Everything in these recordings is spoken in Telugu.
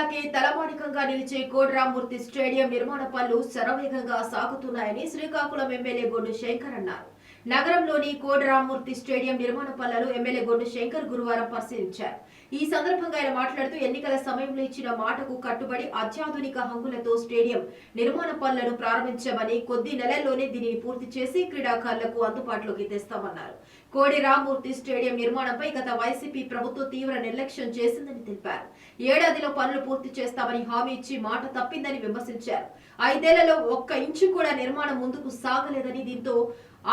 జిల్లాకి తలమానికంగా నిలిచే కోడిరామ్మూర్తి స్టేడియం నిర్మాణ పనులు శరవేగంగా సాగుతున్నాయని శ్రీకాకుళం ఎమ్మెల్యే గొడ్డు శంకర్ అన్నారు. నగరంలోని కోడిరామ్మూర్తి స్టేడియం నిర్మాణ పనులను ఎమ్మెల్యే గొడ్డు శంకర్ గురువారం పరిశీలించారు. ఈ సందర్భంగా ఆయన మాట్లాడుతూ ఎన్నికల సమయంలో ఇచ్చిన మాటకు కట్టుబడి అత్యాధునిక హంగులతో స్టేడియం నిర్మాణ పనులను ప్రారంభించామని, కొద్ది నెలల్లోనే దీనిని పూర్తి చేసి క్రీడాకారులకు అందుబాటులోకి తెస్తామన్నారు. కోడిరామ్మూర్తి స్టేడియం నిర్మాణంపై గత వైసీపీ ప్రభుత్వం తీవ్ర నిర్లక్ష్యం చేసిందని తెలిపారు. ఏడాదిలో పనులు పూర్తి చేస్తామని హామీ ఇచ్చి మాట తప్పిందని విమర్శించారు. 5 ఏళ్లలో ఒక్క ఇంచు కూడా నిర్మాణం ముందుకు సాగలేదని, దీంతో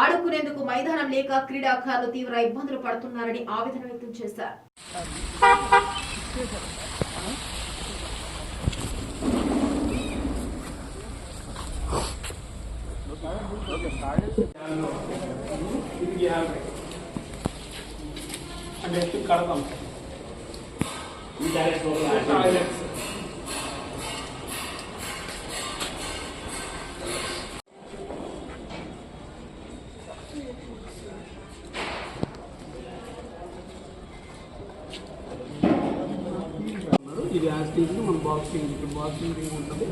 ఆడుకునేందుకు మైదానం లేక క్రీడాకారులు తీవ్ర ఇబ్బందులు పడుతున్నారని ఆవేదన వ్యక్తం చేశారు. ఇది యాక్టివ్ మన బాక్సింగ్ ఉంటుంది.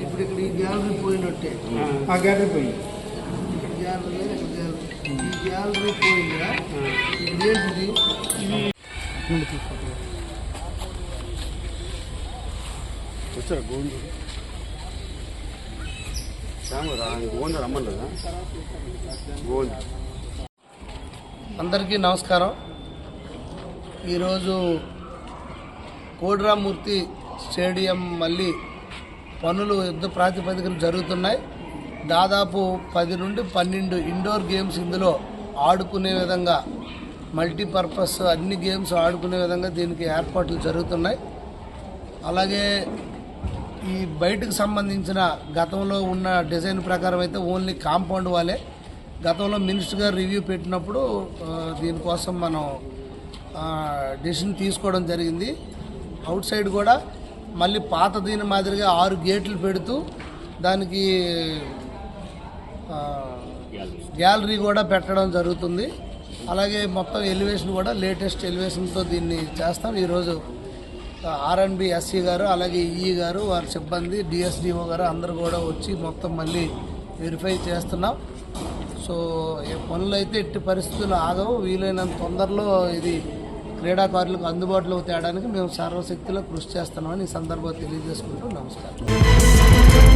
ఇప్పుడు ఇక్కడ ఈ గ్యాలరీ పోయినట్టే, ఆ గ్యాలరీ పోయి ఈ గ్యాలరీ పోయిందా? ఇది ఏంటిది? వచ్చారా గోవిందు గోవింద రమ్మలేదా? గోవింద అందరికీ నమస్కారం. ఈరోజు కోడిరామ్మూర్తి స్టేడియం మళ్ళీ పనులు యుద్ధ ప్రాతిపదికన జరుగుతున్నాయి. దాదాపు 10 నుండి 12 ఇండోర్ గేమ్స్ ఇందులో ఆడుకునే విధంగా, మల్టీపర్పస్ అన్ని గేమ్స్ ఆడుకునే విధంగా దీనికి ఏర్పాట్లు జరుగుతున్నాయి. అలాగే ఈ బయటకు సంబంధించిన గతంలో ఉన్న డిజైన్ ప్రకారం అయితే ఓన్లీ కాంపౌండ్ వాళ్ళే. గతంలో మినిస్టర్ గారు రివ్యూ పెట్టినప్పుడు దీనికోసం మనం డెసిషన్ తీసుకోవడం జరిగింది. అవుట్ సైడ్ కూడా మళ్ళీ పాత దీని మాదిరిగా 6 గేట్లు పెడుతూ దానికి గ్యాలరీ కూడా పెట్టడం జరుగుతుంది. అలాగే మొత్తం ఎలివేషన్ కూడా లేటెస్ట్ ఎలివేషన్తో దీన్ని చేస్తాం. ఈరోజు ఆర్ఎండ్బి ఎస్సీ గారు, అలాగే ఈఈ గారు, వారి సిబ్బంది, డిఎస్డిఓ గారు అందరూ కూడా వచ్చి మొత్తం మళ్ళీ వెరిఫై చేస్తున్నాం. సో ఈ పనులు అయితే ఎట్టి పరిస్థితులు ఆగవు. వీలైనంత తొందరలో ఇది క్రీడాకారులకు అందుబాటులోకి తేడానికి మేము సర్వశక్తిలో కృషి చేస్తున్నామని ఈ సందర్భంగా తెలియజేసుకుంటూ నమస్కారం.